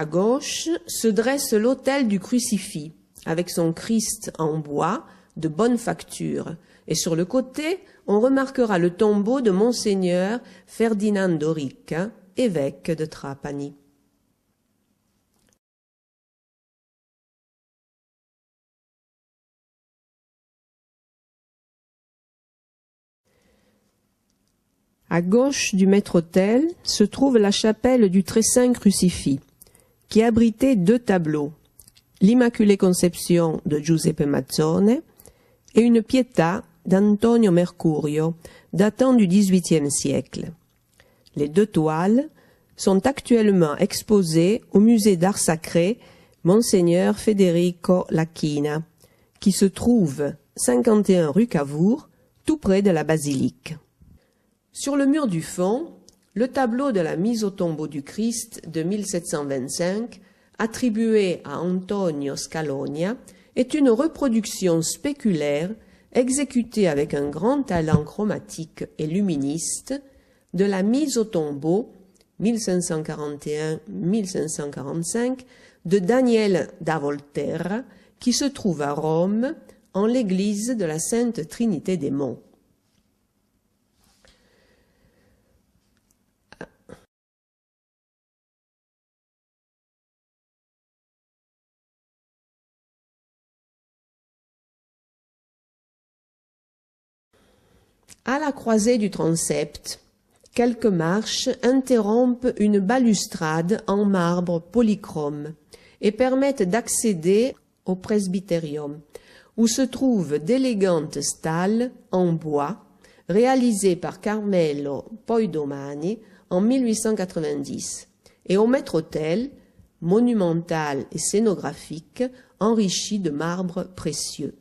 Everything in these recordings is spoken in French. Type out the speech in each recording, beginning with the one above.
À gauche se dresse l'autel du crucifix, avec son Christ en bois de bonne facture, et sur le côté, on remarquera le tombeau de Monseigneur Ferdinando Ricca, évêque de Trapani. À gauche du maître-autel se trouve la chapelle du Très Saint Crucifix, qui abritait deux tableaux, l'Immaculée Conception de Giuseppe Mazzone et une Pietà d'Antonio Mercurio, datant du XVIIIe siècle. Les deux toiles sont actuellement exposées au musée d'art sacré Monseigneur Federico Lacchina, qui se trouve 51 rue Cavour, tout près de la basilique. Sur le mur du fond, le tableau de la mise au tombeau du Christ de 1725, attribué à Antonio Scalonia, est une reproduction spéculaire exécutée avec un grand talent chromatique et luministe de la mise au tombeau 1541-1545 de Daniel da Volterra, qui se trouve à Rome en l'église de la Sainte Trinité des Monts. À la croisée du transept, quelques marches interrompent une balustrade en marbre polychrome et permettent d'accéder au presbyterium, où se trouvent d'élégantes stalles en bois réalisées par Carmelo Poidomani en 1890, et au maître-autel, monumental et scénographique, enrichi de marbre précieux.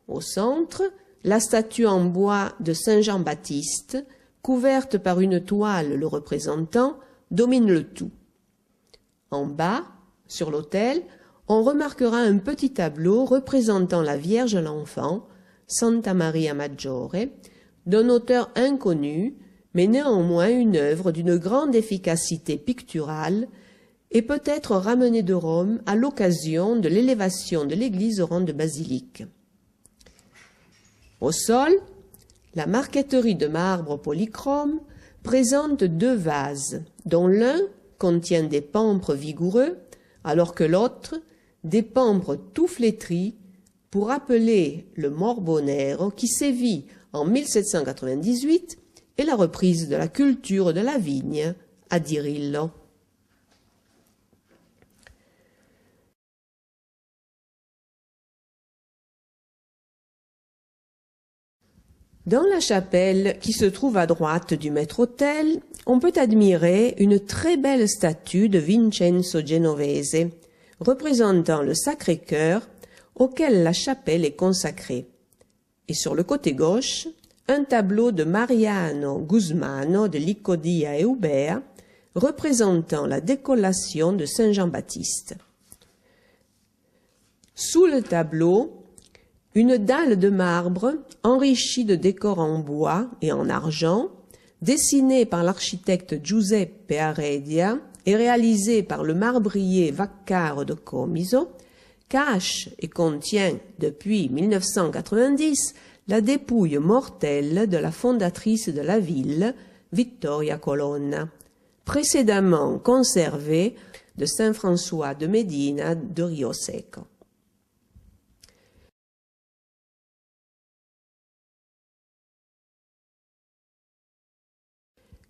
Au centre, la statue en bois de Saint Jean-Baptiste, couverte par une toile le représentant, domine le tout. En bas, sur l'autel, on remarquera un petit tableau représentant la Vierge et l'Enfant, Santa Maria Maggiore, d'un auteur inconnu, mais néanmoins une œuvre d'une grande efficacité picturale et peut être ramenée de Rome à l'occasion de l'élévation de l'église au rang de basilique. Au sol, la marqueterie de marbre polychrome présente deux vases, dont l'un contient des pampres vigoureux, alors que l'autre des pampres tout flétris, pour rappeler le Morbo Nero qui sévit en 1798 et la reprise de la culture de la vigne à Dirillo. Dans la chapelle qui se trouve à droite du maître-autel, on peut admirer une très belle statue de Vincenzo Genovese, représentant le Sacré-Cœur auquel la chapelle est consacrée. Et sur le côté gauche, un tableau de Mariano Guzmano de Licodia Eubea, représentant la décollation de Saint Jean-Baptiste. Sous le tableau, une dalle de marbre enrichie de décors en bois et en argent, dessinée par l'architecte Giuseppe Aredia et réalisée par le marbrier Vaccaro de Comiso, cache et contient depuis 1990 la dépouille mortelle de la fondatrice de la ville, Vittoria Colonna, précédemment conservée de Saint François de Medina de Rio Seco.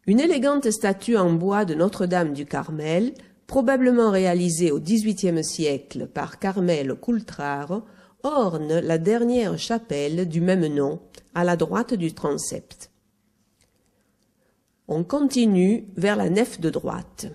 Une élégante statue en bois de Notre-Dame du Carmel, probablement réalisée au XVIIIe siècle par Carmelo Cultraro, orne la dernière chapelle du même nom, à la droite du transept. On continue vers la nef de droite.